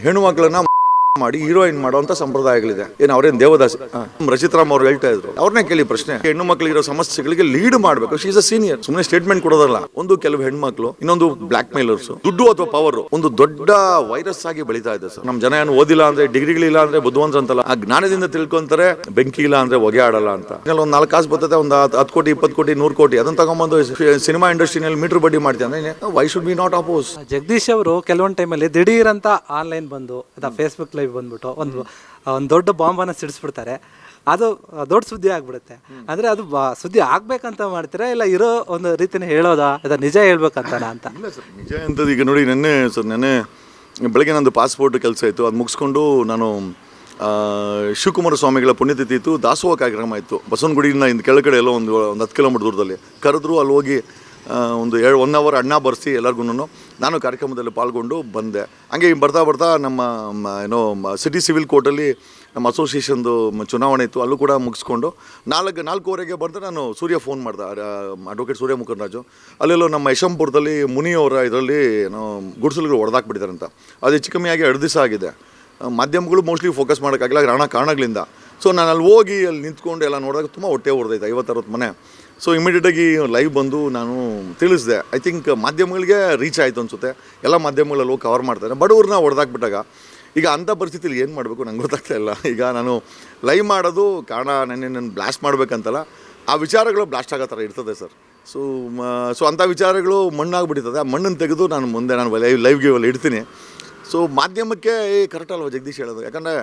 ಹೆಣ್ಣು ಮಕ್ಕಳನ್ನ ಮಾಡಿ ಹೀರೋಯಿನ್ ಮಾಡುವಂತ ಸಂಪ್ರದಾಯಗಳಿದೆ. ಏನು ಅವ್ರೇನು ದೇವದಾಸಿ ರಚಿತರಾಮ್ ಅವ್ರು ಹೇಳ್ತಾ ಇದ್ರು, ಅವ್ರನ್ನೇ ಕೇಳಿ ಪ್ರಶ್ನೆ. ಹೆಣ್ಣು ಮಕ್ಕಳಿರೋ ಸಮಸ್ಯೆಗಳಿಗೆ ಲೀಡ್ ಮಾಡಬೇಕು. She is a senior. ಸುಮ್ಮನೆ ಸ್ಟೇಟ್ಮೆಂಟ್ ಕೊಡೋದಲ್ಲ. ಒಂದು ಕೆಲವು ಹೆಣ್ಮಕ್ಳು, ಇನ್ನೊಂದು ಬ್ಲಾಕ್ ಮೇಲರ್ಸ್, ದುಡ್ಡು ಅಥವಾ ಪವರ್ ಒಂದು ದೊಡ್ಡ ವೈರಸ್ ಆಗಿ ಬೆಳೀತಾ ಇದೆ ಸರ್. ನಮ್ ಜನ ಏನು ಓದಿಲ್ಲ ಅಂದ್ರೆ, ಡಿಗ್ರಿಗಳಿಲ್ಲ ಅಂದ್ರೆ ಬುದ್ಧಿವಂತ ಅಂತಲ್ಲ, ಆ ಜ್ಞಾನದಿಂದ ತಿಳ್ಕೊಂತಾರೆ. ಬೆಂಕಿ ಇಲ್ಲ ಅಂದ್ರೆ ಹೊಗೆ ಆಡಲ್ಲ ಅಂತ. ಒಂದು 4 ಕಾಸು ಬರ್ತದೆ, ಒಂದು 10 ಕೋಟಿ 20 ಕೋಟಿ 100 ಕೋಟಿ ಅದನ್ನ ತಗೊಂಡ್ಬಂದು ಸಿನಿಮಾ ಇಂಡಸ್ಟ್ರಿನಲ್ಲಿ ಮೀಟರ್ ಬಡ್ಡಿ ಮಾಡ್ತಾರೆ. Why should be not oppose? Jagadish ಅವರು ಕೆಲವೊಂದು ಟೈಮಲ್ಲಿ ದಿಢೀರ್ ಅಂತ ಆನ್ಲೈನ್ ಬಂದು ಫೇಸ್ಬುಕ್ ಲೈವ್ ಬಂದ್ಬಿಟ್ಟು ಒಂದು ದೊಡ್ಡ ಬಾಂಬನ್ನು ಸಿಡಿಸ್ಬಿಡ್ತಾರೆ. ಅದು ದೊಡ್ಡ ಸುದ್ದಿ ಆಗ್ಬಿಡುತ್ತೆ. ಅಂದರೆ ಅದು ಸುದ್ದಿ ಆಗ್ಬೇಕಂತ ಮಾಡ್ತೀರಾ, ಇಲ್ಲ ಇರೋ ಒಂದು ರೀತಿನ ಹೇಳೋದಾ, ಅದು ನಿಜ ಹೇಳ್ಬೇಕಂತಾನ ಅಂತ? ಇಲ್ಲ ಸರ್, ನಿಜ ಅಂತದ್ದು. ಈಗ ನೋಡಿ, ನೆನ್ನೆ ಬೆಳಗ್ಗೆ ನಂದು ಪಾಸ್ಪೋರ್ಟ್ ಕೆಲಸ ಇತ್ತು. ಅದು ಮುಗಿಸ್ಕೊಂಡು ನಾನು ಶಿವಕುಮಾರ ಸ್ವಾಮಿಗಳ ಪುಣ್ಯತಿಥಿ ಇತ್ತು, ದಾಸೋಹ ಕಾರ್ಯಕ್ರಮ ಇತ್ತು. ಬಸವನಗುಡಿಯಿಂದ ಇಂದ ಕೆಳಗಡೆ ಎಲ್ಲೋ ಒಂದು 10 ಕಿಲೋಮೀಟರ್ ದೂರದಲ್ಲಿ ಕರೆದ್ರು. ಅಲ್ಲಿ ಹೋಗಿ ಒಂದು 1 ಅವರ್ ಅಣ್ಣ ಬರ್ಸಿ ಎಲ್ಲರಿಗೂ ನಾನು ಕಾರ್ಯಕ್ರಮದಲ್ಲಿ ಪಾಲ್ಗೊಂಡು ಬಂದೆ. ಹಂಗೆ ಬರ್ತಾ ನಮ್ಮ ಸಿಟಿ ಸಿವಿಲ್ ಕೋರ್ಟಲ್ಲಿ ನಮ್ಮ ಅಸೋಸಿಯೇಷನ್ದು ಚುನಾವಣೆ ಇತ್ತು. ಅಲ್ಲೂ ಕೂಡ ಮುಗಿಸ್ಕೊಂಡು 4:04 ಬಂದರೆ ನಾನು ಸೂರ್ಯ ಫೋನ್ ಮಾಡ್ದೆ, ಅಡ್ವೊಕೇಟ್ ಸೂರ್ಯ ಮುಖಂಡರಾಜು. ಅಲ್ಲೆಲ್ಲೋ ನಮ್ಮ ಯಶಂಪುರದಲ್ಲಿ ಮುನಿಯವರ ಇದರಲ್ಲಿ ಗುಡಿಸಲುಗಳು ಹೊಡೆದಾಕ್ಬಿಟ್ಟಿದ್ದಾರೆ ಅಂತ. ಅದು ಹೆಚ್ಚು ಕಮ್ಮಿಯಾಗಿ 2 ದಿವಸ ಆಗಿದೆ. ಮಾಧ್ಯಮಗಳು ಮೋಸ್ಟ್ಲಿ ಫೋಕಸ್ ಮಾಡೋಕ್ಕಾಗಿಲ್ಲ ಕಾರಣಗಳಿಂದ. ಸೊ ನಾನು ಅಲ್ಲಿ ಹೋಗಿ ಅಲ್ಲಿ ನಿಂತ್ಕೊಂಡು ಎಲ್ಲ ನೋಡಿದಾಗ ತುಂಬ ಹೊಟ್ಟೆ ಹೊಡೆದೈತೆ, 50-60 ಮನೆ. ಸೊ ಇಮಿಡಿಯೇಟಾಗಿ ಲೈವ್ ಬಂದು ನಾನು ತಿಳಿಸಿದೆ. ಐ ಥಿಂಕ್ ಮಾಧ್ಯಮಗಳಿಗೆ ರೀಚ್ ಆಯಿತು ಅನಿಸುತ್ತೆ. ಎಲ್ಲ ಮಾಧ್ಯಮಗಳಲ್ಲಿ ಹೋಗಿ ಕವರ್ ಮಾಡ್ತಾರೆ. ಬಡವ್ರನ್ನ ಹೊಡೆದಾಕ್ಬಿಟ್ಟಾಗ ಈಗ ಅಂಥ ಪರಿಸ್ಥಿತಿಲಿ ಏನು ಮಾಡಬೇಕು ನಂಗೆ ಗೊತ್ತಾಗ್ತಾ ಇಲ್ಲ. ಈಗ ನಾನು ಲೈವ್ ಮಾಡೋದು ಕಾರಣ ನನ್ನ ಬ್ಲಾಸ್ಟ್ ಮಾಡಬೇಕಂತಲ್ಲ, ಆ ವಿಚಾರಗಳು ಬ್ಲಾಸ್ಟ್ ಆಗೋ ಥರ ಇರ್ತದೆ ಸರ್. ಸೊ ಅಂಥ ವಿಚಾರಗಳು ಮಣ್ಣಾಗ್ಬಿಟ್ಟಿರ್ತದೆ. ಆ ಮಣ್ಣನ್ನು ತೆಗೆದು ನಾನು ಲೈವ್ಗೆ ಇಡ್ತೀನಿ. ಸೊ ಮಾಧ್ಯಮಕ್ಕೆ ಕರೆಕ್ಟ್ ಅಲ್ವ ಜಗದೀಶ್ ಹೇಳೋದು? ಯಾಕಂದರೆ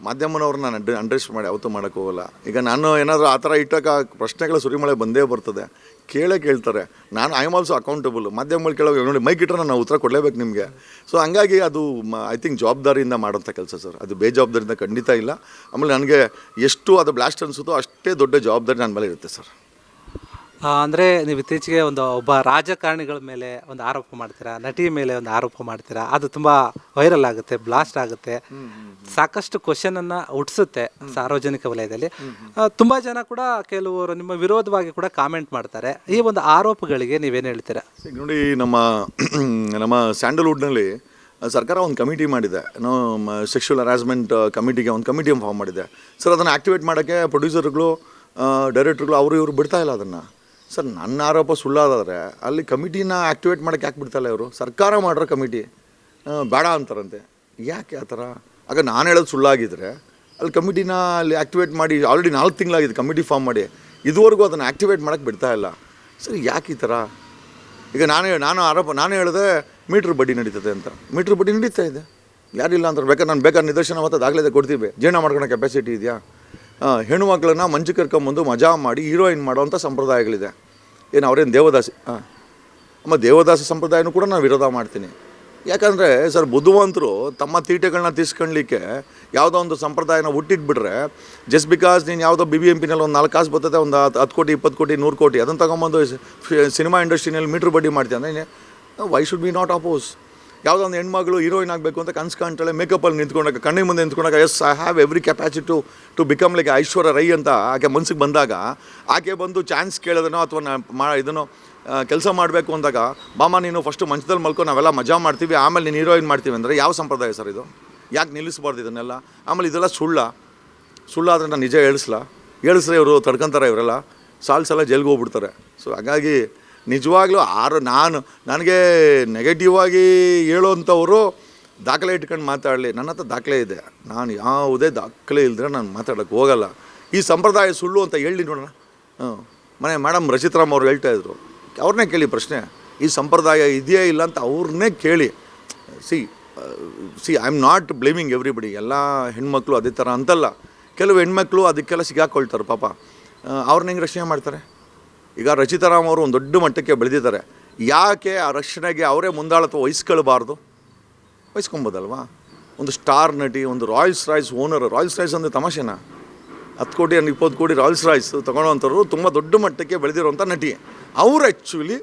ಮಾಧ್ಯಮನವ್ರನ್ನ ನಾನು ಅಂಡರ್ಸ್ಟ್ ಮಾಡಿ ಯಾವತ್ತೂ ಮಾಡೋಕ್ಕೆ ಹೋಗಲ್ಲ. ಈಗ ನಾನು ಏನಾದರೂ ಆ ಥರ ಇಟ್ಟಾಗ ಪ್ರಶ್ನೆಗಳ ಸುರಿಮಳೆ ಬಂದೇ ಬರ್ತದೆ, ಕೇಳ್ತಾರೆ. ನಾನು ಐ ಆಮ್ ಆಲ್ಸೋ ಅಕೌಂಟಬಲ್. ಮಾಧ್ಯಮಗಳು ಕೇಳೋದು ನೋಡಿ, ಮೈಕ್ ಇಟ್ಟರೆ ನಾನು ಉತ್ತರ ಕೊಡಲೇಬೇಕು ನಿಮಗೆ. ಸೊ ಹಂಗಾಗಿ ಅದು ಐ ಥಿಂಕ್ ಜವಾಬ್ದಾರಿಯಿಂದ ಮಾಡೋಂಥ ಕೆಲಸ ಸರ್. ಅದು ಬೇಜವಾಬ್ದಾರಿಯಿಂದ ಖಂಡಿತ ಇಲ್ಲ. ಆಮೇಲೆ ನನಗೆ ಎಷ್ಟು ಅದು ಬ್ಲಾಸ್ಟ್ ಅನಿಸುತ್ತೋ ಅಷ್ಟೇ ದೊಡ್ಡ ಜವಾಬ್ದಾರಿ ನನ್ನ ಮೇಲೆ ಇರುತ್ತೆ ಸರ್. ಅಂದರೆ ನೀವು ಇತ್ತೀಚೆಗೆ ಒಬ್ಬ ರಾಜಕಾರಣಿಗಳ ಮೇಲೆ ಒಂದು ಆರೋಪ ಮಾಡ್ತೀರಾ, ನಟಿ ಮೇಲೆ ಒಂದು ಆರೋಪ ಮಾಡ್ತೀರಾ. ಅದು ತುಂಬ ವೈರಲ್ ಆಗುತ್ತೆ, ಬ್ಲಾಸ್ಟ್ ಆಗುತ್ತೆ, ಸಾಕಷ್ಟು ಕ್ವಶನನ್ನು ಹುಟ್ಟಿಸುತ್ತೆ ಸಾರ್ವಜನಿಕ ವಲಯದಲ್ಲಿ. ತುಂಬ ಜನ ಕೂಡ ಕೆಲವರು ನಿಮ್ಮ ವಿರೋಧವಾಗಿ ಕೂಡ ಕಾಮೆಂಟ್ ಮಾಡ್ತಾರೆ. ಈ ಒಂದು ಆರೋಪಗಳಿಗೆ ನೀವೇನು ಹೇಳ್ತೀರಾ? ನೋಡಿ, ನಮ್ಮ ಸ್ಯಾಂಡಲ್ವುಡ್ನಲ್ಲಿ ಸರ್ಕಾರ ಒಂದು ಕಮಿಟಿ ಮಾಡಿದೆ. ಸೆಕ್ಷುವಲ್ ಹರಾಸ್ಮೆಂಟ್ ಕಮಿಟಿಗೆ ಒಂದು ಕಮಿಟಿ ಫಾರ್ಮ್ ಮಾಡಿದೆ ಸರ್. ಅದನ್ನು ಆ್ಯಕ್ಟಿವೇಟ್ ಮಾಡೋಕ್ಕೆ ಪ್ರೊಡ್ಯೂಸರ್ಗಳು, ಡೈರೆಕ್ಟರ್ಗಳು ಇವರು ಬಿಡ್ತಾ ಇಲ್ಲ ಅದನ್ನು ಸರ್. ನನ್ನ ಆರೋಪ ಸುಳ್ಳಾದರೆ ಅಲ್ಲಿ ಕಮಿಟಿನ ಆ್ಯಕ್ಟಿವೇಟ್ ಮಾಡೋಕ್ಕೆ ಯಾಕೆ ಬಿಡ್ತಾಯಿಲ್ಲ ಇವರು? ಸರ್ಕಾರ ಮಾಡಿರೋ ಕಮಿಟಿ ಬೇಡ ಅಂತಾರಂತೆ. ಯಾಕೆ ಆ ಥರ? ಆಗ ನಾನು ಹೇಳೋದು ಸುಳ್ಳಾಗಿದ್ದರೆ ಅಲ್ಲಿ ಕಮಿಟಿನ ಅಲ್ಲಿ ಆ್ಯಕ್ಟಿವೇಟ್ ಮಾಡಿ ಆಲ್ರೆಡಿ 4 ತಿಂಗಳಾಗಿದೆ ಕಮಿಟಿ ಫಾರ್ಮ್ ಮಾಡಿ, ಇದುವರೆಗೂ ಅದನ್ನು ಆ್ಯಕ್ಟಿವೇಟ್ ಮಾಡೋಕ್ಕೆ ಬಿಡ್ತಾ ಇಲ್ಲ ಸರ್. ಯಾಕೆ ಈ ಥರ? ಈಗ ನಾನು ಹೇಳಿದೆ ಮೀಟ್ರ್ ಬಡ್ಡಿ ನಡೀತದೆ ಅಂತ. ಮೀಟ್ರ್ ಬಡ್ಡಿ ನಡೀತಾ ಇದೆ, ಯಾರಿಲ್ಲ ಅಂತಾರೆ. ಬೇಕಾದ್ರೆ ನಿದರ್ಶನ ಮತ್ತು ದಾಖಲೆ ಕೊಡ್ತೀವಿ. ಜೀರ್ಣ ಮಾಡ್ಕೊಳೋ ಕೆಪಾಸಿಟಿ ಇದೆಯಾ? ಹೆಣ್ಣು ಮಕ್ಕಳನ್ನ ಮಂಚು ಕರ್ಕೊಂಬಂದು ಮಜಾ ಮಾಡಿ ಹೀರೋಯಿನ್ ಮಾಡೋವಂಥ ಸಂಪ್ರದಾಯಗಳಿದೆ. ಏನು ಅವ್ರೇನು ದೇವದಾಸಿ? ದೇವದಾಸಿ ಸಂಪ್ರದಾಯನೂ ಕೂಡ ನಾನು ವಿರೋಧ ಮಾಡ್ತೀನಿ. ಯಾಕಂದರೆ ಸರ್, ಬುದ್ಧಿವಂತರು ತಮ್ಮ ತೀಟೆಗಳನ್ನ ತೀರ್ಸ್ಕೊಳ್ಳಲಿಕ್ಕೆ ಯಾವುದೋ ಒಂದು ಸಂಪ್ರದಾಯನ ಹುಟ್ಟಿಟ್ಬಿಟ್ರೆ, ಜಸ್ಟ್ ಬಿಕಾಸ್ ನೀನು ಯಾವುದೋ BBMPನಲ್ಲಿ ಒಂದು 4 ಕಾಸು ಬರ್ತದೆ, ಒಂದು 10 ಕೋಟಿ 20 ಕೋಟಿ 100 ಕೋಟಿ ಅದನ್ನು ತಗೊಂಬಂದು ಸಿನಿಮಾ ಇಂಡಸ್ಟ್ರಿನಲ್ಲಿ ಮೀಟ್ರ್ ಬಡ್ಡಿ ಮಾಡ್ತೀಯ ಅಂದರೆ why should be not oppose? ಯಾವುದೋ ಒಂದು ಹೆಣ್ಮಗಳು ಹೀರೋಯಿನ್ ಆಗಬೇಕು ಅಂತ ಕನ್ಸು ಕಾಣ್ತಾಳೆ, ಮೇಕಪ್ಪಲ್ಲಿ ನಿಂತ್ಕೊಂಡಾಗ, ಕಣ್ಣಿನ ಮುಂದೆ ನಿಂತ್ಕೊಂಡಾಗ, yes I have every capacity to become like Aishwarya Rai ಅಂತ ಆಕೆ ಮನ್ಸಿಗೆ ಬಂದಾಗ, ಆಕೆ ಬಂದು ಚಾನ್ಸ್ ಕೇಳೋದನೋ ಅಥವಾ ಇದನ್ನು ಕೆಲಸ ಮಾಡಬೇಕು ಅಂದಾಗ, ಬಾಮ ನೀನು ಫಸ್ಟು ಮಂಚದಲ್ಲಿ ಮಲ್ಕೊ, ನಾವೆಲ್ಲ ಮಜಾ ಮಾಡ್ತೀವಿ, ಆಮೇಲೆ ನೀನು ಹೀರೋಯಿನ್ ಮಾಡ್ತೀವಿ ಅಂದರೆ ಯಾವ ಸಂಪ್ರದಾಯ ಸರ್ ಇದು? ಯಾಕೆ ನಿಲ್ಲಿಸಬಾರ್ದು ಇದನ್ನೆಲ್ಲ? ಆಮೇಲೆ ಇದೆಲ್ಲ ಸುಳ್ಳಾದರೆ ನಾನು ನಿಜ ಹೇಳಿಸ್ರೆ ಇವರು ತಡ್ಕೊತಾರೆ, ಇವರೆಲ್ಲ ಸಲ ಜೈಲ್ಗೆ ಹೋಗ್ಬಿಡ್ತಾರೆ. ಸೊ ಹಾಗಾಗಿ ನಿಜವಾಗ್ಲೂ ನನಗೆ ನೆಗೆಟಿವ್ ಆಗಿ ಹೇಳೋವಂಥವರು ದಾಖಲೆ ಇಟ್ಕೊಂಡು ಮಾತಾಡಲಿ. ನನ್ನ ಹತ್ರ ದಾಖಲೆ ಇದೆ. ನಾನು ಯಾವುದೇ ದಾಖಲೆ ಇಲ್ಲದ್ರೆ ನಾನು ಮಾತಾಡೋಕ್ಕೆ ಹೋಗಲ್ಲ. ಈ ಸಂಪ್ರದಾಯ ಸುಳ್ಳು ಅಂತ ಹೇಳಿ ನೋಡೋಣ. ಮೇಡಮ್ ರಚಿತರಾಮ್ ಅವ್ರು ಹೇಳ್ತಾಯಿದ್ರು, ಅವ್ರನ್ನೇ ಕೇಳಿ ಪ್ರಶ್ನೆ. ಈ ಸಂಪ್ರದಾಯ ಇದೆಯೇ ಇಲ್ಲ ಅಂತ ಅವ್ರನ್ನೇ ಕೇಳಿ. C I am not blaming everybody. ಎಲ್ಲ ಹೆಣ್ಮಕ್ಳು ಅದೇ ಥರ ಅಂತಲ್ಲ. ಕೆಲವು ಹೆಣ್ಮಕ್ಳು ಅದಕ್ಕೆಲ್ಲ ಸಿಗಾಕೊಳ್ತಾರೆ ಪಾಪ. ಅವ್ರನ್ನ ಹೆಂಗೆ ರಕ್ಷಣೆ ಮಾಡ್ತಾರೆ? ಈಗ ರಚಿತಾರಾಮ್ ಅವರು ಒಂದು ದೊಡ್ಡ ಮಟ್ಟಕ್ಕೆ ಬೆಳೆದಿದ್ದಾರೆ. ಯಾಕೆ ಆ ರಕ್ಷಣೆಗೆ ಅವರೇ ಮುಂದಾಳತ್ವ ವಹಿಸ್ಕೊಬೋದಲ್ವಾ? ಒಂದು ಸ್ಟಾರ್ ನಟಿ, ಒಂದು Royals Royce owner. Royals Royce ಅಂದರೆ ತಮಾಷೆನಾ? 10 ಕೋಟಿ 20 ಕೋಟಿ ರಾಯಲ್ಸ್ ರಾಯ್ಸ್ ತೊಗೊಳ್ಳೋವಂಥವ್ರು ತುಂಬ ದೊಡ್ಡ ಮಟ್ಟಕ್ಕೆ ಬೆಳೆದಿರುವಂಥ ನಟಿ. ಅವರು ಆ್ಯಕ್ಚುಲಿ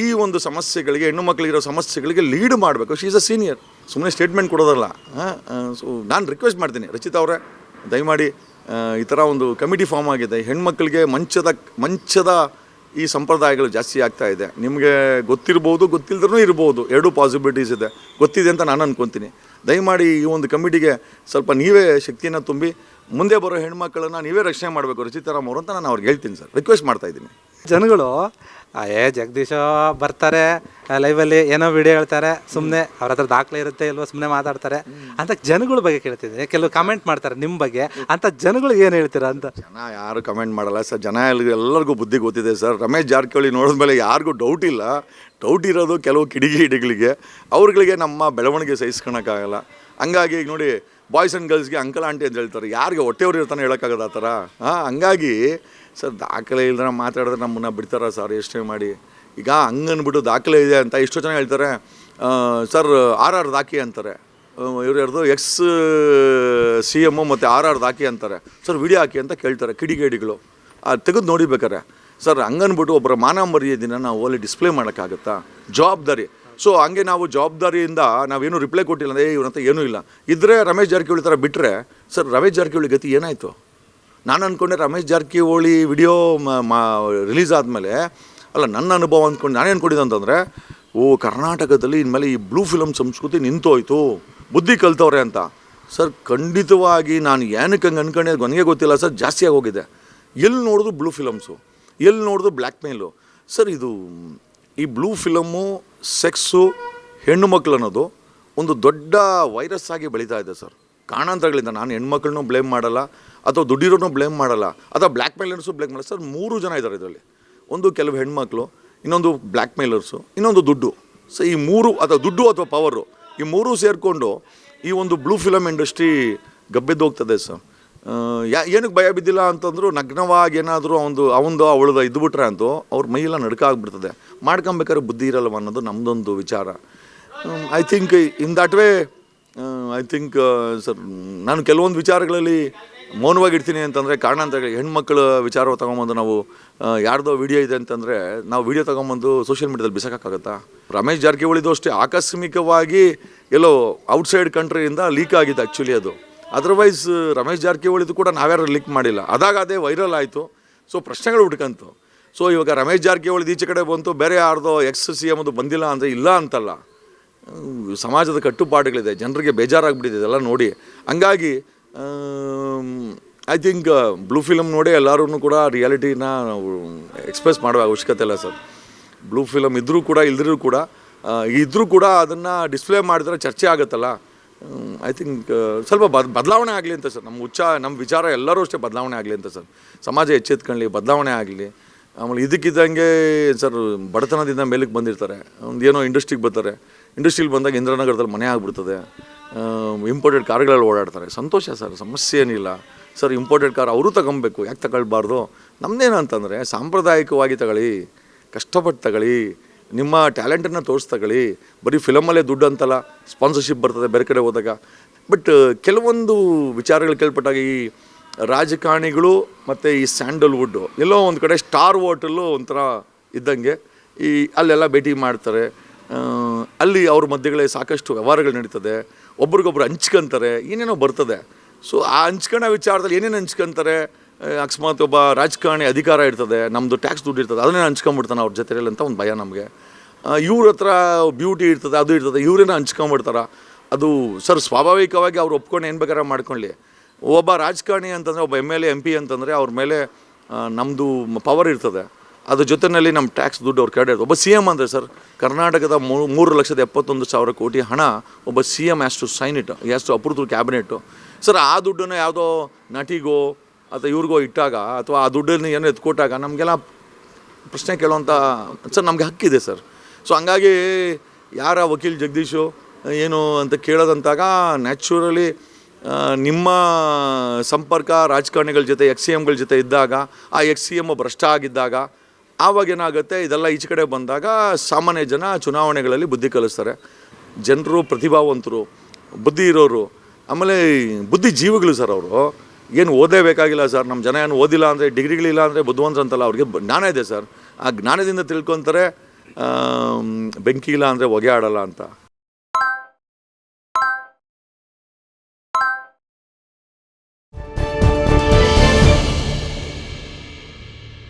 ಈ ಒಂದು ಸಮಸ್ಯೆಗಳಿಗೆ, ಹೆಣ್ಣು ಮಕ್ಕಳಿರೋ ಸಮಸ್ಯೆಗಳಿಗೆ ಲೀಡ್ ಮಾಡಬೇಕು. She is a senior. ಸುಮ್ಮನೆ ಸ್ಟೇಟ್ಮೆಂಟ್ ಕೊಡೋದಲ್ಲ. ಸೊ ನಾನು ರಿಕ್ವೆಸ್ಟ್ ಮಾಡ್ತೀನಿ, ರಚಿತಾ ಅವರೇ ದಯಮಾಡಿ ಈ ಥರ ಒಂದು ಕಮಿಟಿ ಫಾರ್ಮ್ ಆಗಿದೆ. ಹೆಣ್ಮಕ್ಳಿಗೆ ಮಂಚದ ಈ ಸಂಪ್ರದಾಯಗಳು ಜಾಸ್ತಿ ಆಗ್ತಾ ಇದೆ. ನಿಮಗೆ ಗೊತ್ತಿರ್ಬೋದು, ಗೊತ್ತಿಲ್ಲದ್ರೂ ಇರ್ಬೋದು. 2 ಪಾಸಿಬಿಲಿಟೀಸ್ ಇದೆ. ಗೊತ್ತಿದೆ ಅಂತ ನಾನು ಅನ್ಕೊತೀನಿ. ದಯಮಾಡಿ ಈ ಒಂದು ಕಮಿಟಿಗೆ ಸ್ವಲ್ಪ ನೀವೇ ಶಕ್ತಿಯನ್ನು ತುಂಬಿ ಮುಂದೆ ಬರೋ ಹೆಣ್ಮಕ್ಳನ್ನ ನೀವೇ ರಕ್ಷಣೆ ಮಾಡಬೇಕು ರಚಿತಾರಾಮ್ ಅವರು ಅಂತ ನಾನು ಅವ್ರಿಗೆ ಹೇಳ್ತೀನಿ ಸರ್, ರಿಕ್ವೆಸ್ಟ್ ಮಾಡ್ತಾಯಿದ್ದೀನಿ. ಜನಗಳು ಜಗದೀಶ ಬರ್ತಾರೆ ಲೈವಲ್ಲಿ ಏನೋ ವಿಡಿಯೋ ಹೇಳ್ತಾರೆ, ಸುಮ್ಮನೆ ಅವ್ರ ಹತ್ರ ದಾಖಲೆ ಇರುತ್ತೆ ಇಲ್ವೋ ಸುಮ್ಮನೆ ಮಾತಾಡ್ತಾರೆ ಅಂತ ಜನಗಳ ಬಗ್ಗೆ ಕೇಳ್ತಿದ್ದೀನಿ. ಕೆಲವು ಕಮೆಂಟ್ ಮಾಡ್ತಾರೆ ನಿಮ್ಮ ಬಗ್ಗೆ, ಅಂತ ಜನಗಳಿಗೆ ಏನು ಹೇಳ್ತೀರಾ ಅಂತ? ಜನ ಯಾರು ಕಮೆಂಟ್ ಮಾಡಲ್ಲ ಸರ್, ಜನ ಎಲ್ಲರಿಗೂ ಬುದ್ಧಿ ಗೊತ್ತಿದೆ ಸರ್. ರಮೇಶ್ ಜಾರಕಿಹೊಳಿ ನೋಡಿದ್ಮೇಲೆ ಯಾರಿಗೂ ಡೌಟ್ ಇಲ್ಲ. ಡೌಟ್ ಇರೋದು ಕೆಲವು ಕಿಡಿಗೇಡಿಗಳಿಗೆ, ಅವ್ರುಗಳಿಗೆ ನಮ್ಮ ಬೆಳವಣಿಗೆ ಸಹಿಸ್ಕೊಳಕ್ಕಾಗಲ್ಲ. ಹಂಗಾಗಿ ಈಗ ನೋಡಿ, ಬಾಯ್ಸ್ ಆ್ಯಂಡ್ ಗರ್ಲ್ಸ್ಗೆ ಅಂಕಲ್ ಆಂಟಿ ಅಂತ ಹೇಳ್ತಾರೆ, ಯಾರಿಗೆ ಹೊಟ್ಟೆಯವ್ರು ಇರ್ತಾನೆ ಹೇಳೋಕ್ಕಾಗದ ಆ ಥರ. ಹಂಗಾಗಿ ಸರ್ ದಾಖಲೆ ಇಲ್ದ್ರೆ ಮಾತಾಡಿದ್ರೆ ನಮ್ಮನ್ನು ಬಿಡ್ತಾರ ಸರ್ ಯೋಚನೆ ಮಾಡಿ. ಈಗ ಹಂಗನ್ಬಿಟ್ಟು ದಾಖಲೆ ಇದೆ ಅಂತ ಎಷ್ಟೋ ಜನ ಹೇಳ್ತಾರೆ, ಸರ್ RR ದಾಖಿ ಅಂತಾರೆ, ಇವ್ರು ಯಾರ್ದು ಎಕ್ಸ್ CM ಮತ್ತು RR ದಾಖಿ ಅಂತಾರೆ. ಸರ್ ವಿಡಿಯೋ ಹಾಕಿ ಅಂತ ಕೇಳ್ತಾರೆ ಕಿಡಿಗೇಡಿಗಳು. ತೆಗೆದು ನೋಡಿಬೇಕಾರೆ ಸರ್ ಹಂಗನ್ಬಿಟ್ಟು ಒಬ್ಬರ ಮಾನ ಮರ್ಯಾದೆನ ನಾವು ಅಲ್ಲಿ ಡಿಸ್ಪ್ಲೇ ಮಾಡೋಕ್ಕಾಗತ್ತಾ? ಜವಾಬ್ದಾರಿ. ಸೊ ಹಂಗೆ ನಾವು ಜವಾಬ್ದಾರಿಯಿಂದ ನಾವೇನು ರಿಪ್ಲೈ ಕೊಟ್ಟಿಲ್ಲ ಅಂದರೆ ಇವ್ರಂತ ಏನೂ ಇಲ್ಲ ಇದ್ದರೆ ರಮೇಶ್ ಜಾರಕಿಹೊಳಿ ಥರ ಬಿಟ್ಟರೆ ಸರ್ ರಮೇಶ್ ಜಾರಕಿಹೊಳಿ ಗತಿ ಏನಾಯಿತು? ನಾನು ಅಂದ್ಕೊಂಡೆ ರಮೇಶ್ ಜಾರಕಿಹೊಳಿ ವಿಡಿಯೋ ರಿಲೀಸ್ ಆದಮೇಲೆ ಅಲ್ಲ, ನನ್ನ ಅನುಭವ ಅಂದ್ಕೊಂಡು ನಾನೇ ಅಂದ್ಕೊಂಡಿದ್ದೆ ಅಂತಂದರೆ, ಕರ್ನಾಟಕದಲ್ಲಿ ಇನ್ಮೇಲೆ ಈ ಬ್ಲೂ ಫಿಲಮ್ ಸಂಸ್ಕೃತಿ ನಿಂತೋಯ್ತು, ಬುದ್ಧಿ ಕಲ್ತವ್ರೆ ಅಂತ. ಸರ್ ಖಂಡಿತವಾಗಿ ನಾನು ಏನಕ್ಕೆ ಹಂಗೆ ಅಂದ್ಕೊಂಡೆ ನನಗೆ ಗೊತ್ತಿಲ್ಲ ಸರ್, ಜಾಸ್ತಿ ಆಗೋಗಿದೆ. ಎಲ್ಲಿ ನೋಡಿದ್ರು ಬ್ಲೂ ಫಿಲಮ್ಸು, ಎಲ್ಲಿ ನೋಡಿದ್ರು ಬ್ಲ್ಯಾಕ್ ಮೇಲು. ಸರ್ ಇದು ಈ ಬ್ಲೂ ಫಿಲಮ್ಮು, ಸೆಕ್ಸು, ಹೆಣ್ಣು ಮಕ್ಕಳು ಅನ್ನೋದು ಒಂದು ದೊಡ್ಡ ವೈರಸ್ ಆಗಿ ಬೆಳೀತಾ ಇದೆ ಸರ್. ಕಾರಣಾಂತರಗಳಿಂದ ನಾನು ಹೆಣ್ಮಕ್ಳನ್ನೂ ಬ್ಲೇಮ್ ಮಾಡಲ್ಲ, ಅಥವಾ ದುಡ್ಡಿರೋನು ಬ್ಲೇಮ್ ಮಾಡಲ್ಲ, ಅಥವಾ ಬ್ಲ್ಯಾಕ್ ಮೇಲರ್ಸು ಬ್ಲೇಮ್ ಮಾಡಲ್ಲ ಸರ್. 3 ಜನ ಇದ್ದಾರೆ ಇದರಲ್ಲಿ. ಒಂದು ಕೆಲವು ಹೆಣ್ಮಕ್ಳು, ಇನ್ನೊಂದು ಬ್ಲ್ಯಾಕ್ ಮೇಲರ್ಸು, ಇನ್ನೊಂದು ದುಡ್ಡು. ಸೊ ಈ 3 ಅಥವಾ ದುಡ್ಡು ಅಥವಾ ಪವರು, ಈ 3 ಸೇರಿಕೊಂಡು ಈ ಒಂದು ಬ್ಲೂ ಫಿಲಮ್ ಇಂಡಸ್ಟ್ರಿ ಗಬ್ಬೆದ್ದೋಗ್ತದೆ ಸರ್. ಏನಕ್ಕೆ ಭಯ ಬಿದ್ದಿಲ್ಲ ಅಂತಂದ್ರು, ನಗ್ನವಾಗಿ ಏನಾದರೂ ಅವಳದ ಇದ್ದುಬಿಟ್ರೆ ಅಂತೂ ಅವ್ರ ಮೈಯೆಲ್ಲ ನಡ್ಕ ಆಗಿಬಿಡ್ತದೆ. ಮಾಡ್ಕೊಬೇಕಾದ್ರೆ ಬುದ್ಧಿ ಇರಲ್ಲವ ಅನ್ನೋದು ನಮ್ಮದೊಂದು ವಿಚಾರ. I think in that way sir ನಾನು ಕೆಲವೊಂದು ವಿಚಾರಗಳಲ್ಲಿ ಮೌನವಾಗಿರ್ತೀನಿ ಅಂತಂದರೆ ಕಾರಣಾಂತರಗಳಿಗೆ ಹೆಣ್ಮಕ್ಳ ವಿಚಾರ ತೊಗೊಂಬಂದು ನಾವು ಯಾರ್ದೋ ವಿಡಿಯೋ ಇದೆ ಅಂತಂದರೆ ನಾವು ವಿಡಿಯೋ ತೊಗೊಂಬಂದು ಸೋಷಿಯಲ್ ಮೀಡ್ಯಾದಲ್ಲಿ ಬಿಸಾಕೋಕ್ಕಾಗತ್ತಾ? ರಮೇಶ್ ಜಾರಕಿಹೊಳಿದು ಅಷ್ಟೇ ಆಕಸ್ಮಿಕವಾಗಿ ಎಲ್ಲೋ ಔಟ್ಸೈಡ್ ಕಂಟ್ರಿಯಿಂದ ಲೀಕ್ ಆಗಿದೆ ಆ್ಯಕ್ಚುಲಿ ಅದು. ಅದರ್ವೈಸ್ ರಮೇಶ್ ಜಾರಕಿಹೊಳಿದು ಕೂಡ ನಾವ್ಯಾರು ಲೀಕ್ ಮಾಡಿಲ್ಲ. ಅದೇ ವೈರಲ್ ಆಯಿತು. ಸೊ ಪ್ರಶ್ನೆಗಳು ಹುಡ್ಕಂತು. ಸೊ ಇವಾಗ ರಮೇಶ್ ಜಾರಕಿಹೊಳಿದು ಈಚೆ ಕಡೆ ಬಂತು, ಬೇರೆ ಯಾರ್ದೋ ಎಕ್ಸ್ CM ಅದು ಬಂದಿಲ್ಲ ಅಂದರೆ ಇಲ್ಲ ಅಂತಲ್ಲ, ಸಮಾಜದ ಕಟ್ಟುಪಾಡುಗಳಿದೆ, ಜನರಿಗೆ ಬೇಜಾರಾಗ್ಬಿಟ್ಟಿದೆ ಇದೆಲ್ಲ ನೋಡಿ. ಹಂಗಾಗಿ ಐ ಥಿಂಕ್ ಬ್ಲೂ ಫಿಲಮ್ ನೋಡಿ ಎಲ್ಲರೂ ಕೂಡ ರಿಯಾಲಿಟಿನ ನಾವು ಎಕ್ಸ್ಪ್ರೆಸ್ ಮಾಡುವ ಅವಶ್ಯಕತೆ ಇಲ್ಲ ಸರ್. ಬ್ಲೂ ಫಿಲಮ್ ಇದ್ದರೂ ಕೂಡ ಇಲ್ದಿರೂ ಕೂಡ ಅದನ್ನು ಡಿಸ್ಪ್ಲೇ ಮಾಡಿದ್ರೆ ಚರ್ಚೆ ಆಗುತ್ತಲ್ಲ. ಐ ಥಿಂಕ್ ಸ್ವಲ್ಪ ಬದಲಾವಣೆ ಆಗಲಿ ಅಂತ ಸರ್. ನಮ್ಮ ವಿಚಾರ ಎಲ್ಲರೂ ಅಷ್ಟೇ ಬದಲಾವಣೆ ಆಗಲಿ ಅಂತ ಸರ್. ಸಮಾಜ ಎಚ್ಚೆತ್ಕೊಳ್ಳಿ, ಬದಲಾವಣೆ ಆಗಲಿ. ಆಮೇಲೆ ಇದಕ್ಕಿದ್ದಂಗೆ ಸರ್ ಬಡತನದಿಂದ ಮೇಲಕ್ಕೆ ಬಂದಿರ್ತಾರೆ, ಒಂದು ಏನೋ ಇಂಡಸ್ಟ್ರಿಗೆ ಬರ್ತಾರೆ. ಇಂಡಸ್ಟ್ರಿಲಿ ಬಂದಾಗ ಇಂದ್ರನಗರದಲ್ಲಿ ಮನೆ ಆಗಿಬಿಡ್ತದೆ, ಇಂಪೋರ್ಟೆಡ್ ಕಾರ್ಗಳಲ್ಲಿ ಓಡಾಡ್ತಾರೆ. ಸಂತೋಷ ಸರ್, ಸಮಸ್ಯೆ ಏನಿಲ್ಲ ಸರ್. ಇಂಪೋರ್ಟೆಡ್ ಕಾರ್ ಅವರು ತಗೊಬೇಕು, ಯಾಕೆ ತಗೊಳ್ಬಾರ್ದು? ನಮ್ಮದೇನಂತಂದರೆ ಸಾಂಪ್ರದಾಯಿಕವಾಗಿ ತಗೊಳ್ಳಿ, ಕಷ್ಟಪಟ್ಟು ತಗೊಳ್ಳಿ, ನಿಮ್ಮ ಟ್ಯಾಲೆಂಟನ್ನು ತೋರಿಸ್ತಗೊಳ್ಳಿ. ಬರೀ ಫಿಲಮಲ್ಲೇ ದುಡ್ಡು ಅಂತಲ್ಲ, ಸ್ಪಾನ್ಸರ್ಶಿಪ್ ಬರ್ತದೆ ಬೇರೆ ಕಡೆ ಹೋದಾಗ. ಬಟ್ ಕೆಲವೊಂದು ವಿಚಾರಗಳು ಕೇಳ್ಪಟ್ಟಾಗ ಈ ರಾಜಕಾರಣಿಗಳು ಮತ್ತು ಈ ಸ್ಯಾಂಡಲ್ವುಡ್ಡು ಎಲ್ಲೋ ಒಂದು ಕಡೆ ಸ್ಟಾರ್ ಹೋಟೆಲ್ಲು ಒಂಥರ ಇದ್ದಂಗೆ ಅಲ್ಲೆಲ್ಲ ಭೇಟಿ ಮಾಡ್ತಾರೆ. ಅಲ್ಲಿ ಅವ್ರ ಮಧ್ಯಗಳೇ ಸಾಕಷ್ಟು ವ್ಯವಹಾರಗಳು ನಡೀತದೆ, ಒಬ್ರಿಗೊಬ್ರು ಹಂಚ್ಕೊಂತಾರೆ, ಏನೇನೋ ಬರ್ತದೆ. ಸೊ ಆ ಹಂಚ್ಕೊಳ್ಳೋ ವಿಚಾರದಲ್ಲಿ ಏನೇನು ಹಂಚ್ಕೊಂತಾರೆ, ಅಕಸ್ಮಾತ್ ಒಬ್ಬ ರಾಜಕಾರಣಿ ಅಧಿಕಾರ ಇರ್ತದೆ, ನಮ್ಮದು ಟ್ಯಾಕ್ಸ್ ದುಡ್ಡು ಇರ್ತದೆ, ಅದನ್ನೇ ಹಂಚ್ಕೊಂಬಿಡ್ತಾನೆ ಅವ್ರ ಜೊತೆಯಲ್ಲಿ ಅಂತ ಒಂದು ಭಯ ನಮಗೆ. ಇವ್ರ ಹತ್ರ ಬ್ಯೂಟಿ ಇರ್ತದೆ, ಅದು ಇರ್ತದೆ, ಇವರೇನೋ ಹಂಚ್ಕೊಂಬಿಡ್ತಾರ. ಅದು ಸರ್ ಸ್ವಾಭಾವಿಕವಾಗಿ ಅವ್ರು ಒಪ್ಕೊಂಡು ಏನು ಬೇಕಾದ್ರೆ ಮಾಡ್ಕೊಳ್ಳಿ. ಒಬ್ಬ ರಾಜಕಾರಣಿ ಅಂತಂದರೆ, ಒಬ್ಬ MLA MP ಅಂತಂದರೆ ಅವ್ರ ಮೇಲೆ ನಮ್ಮದು ಪವರ್ ಇರ್ತದೆ, ಅದ್ರ ಜೊತೆಯಲ್ಲಿ ನಮ್ಮ ಟ್ಯಾಕ್ಸ್ ದುಡ್ಡು ಅವ್ರು ಕೆಡೆ ಇರ್ತದೆ. ಒಬ್ಬ CM ಅಂದರೆ ಸರ್ ಕರ್ನಾಟಕದ 3,71,000 ಕೋಟಿ ಹಣ ಒಬ್ಬ CM has to sign it, has to approve through cabinet. Sir ಆ ದುಡ್ಡನ್ನು ಯಾವುದೋ ನಟಿಗೋ ಅಥವಾ ಇವ್ರಿಗೋ ಇಟ್ಟಾಗ, ಅಥವಾ ಆ ದುಡ್ಡನ್ನು ಏನೋ ಎತ್ಕೊಟ್ಟಾಗ ನಮಗೆಲ್ಲ ಪ್ರಶ್ನೆ ಕೇಳೋವಂಥ ಸರ್ ನಮಗೆ ಹಕ್ಕಿದೆ ಸರ್. ಸೊ ಹಂಗಾಗಿ ಯಾರ ವಕೀಲ್ ಜಗದೀಶು ಏನು ಅಂತ ಕೇಳೋದಂತಾಗ ನ್ಯಾಚುರಲಿ ನಿಮ್ಮ ಸಂಪರ್ಕ ರಾಜಕಾರಣಿಗಳ ಜೊತೆ XCMಗಳ ಜೊತೆ ಇದ್ದಾಗ, ಆ XCM ಭ್ರಷ್ಟ ಆಗಿದ್ದಾಗ ಆವಾಗೇನಾಗುತ್ತೆ, ಇದೆಲ್ಲ ಈಚೆ ಕಡೆ ಬಂದಾಗ ಸಾಮಾನ್ಯ ಜನ ಚುನಾವಣೆಗಳಲ್ಲಿ ಬುದ್ಧಿ ಕಲಿಸ್ತಾರೆ. ಜನರು ಪ್ರತಿಭಾವಂತರು, ಬುದ್ಧಿ ಇರೋರು, ಆಮೇಲೆ ಬುದ್ಧಿ ಜೀವಿಗಳು ಸರ್. ಅವರು ಏನು ಓದೇ ಬೇಕಾಗಿಲ್ಲ ಸರ್. ನಮ್ಮ ಜನ ಏನು ಓದಿಲ್ಲ ಅಂದರೆ, ಡಿಗ್ರಿಗಳಿಲ್ಲ ಅಂದರೆ ಬುದ್ಧಿವಂತರು ಅಂತಲ್ಲ, ಅವ್ರಿಗೆ ಜ್ಞಾನ ಇದೆ ಸರ್. ಆ ಜ್ಞಾನದಿಂದ ತಿಳ್ಕೊತಾರೆ ಬೆಂಕಿ ಇಲ್ಲ ಅಂದರೆ ಹೊಗೆ ಆಡಲ್ಲ ಅಂತ.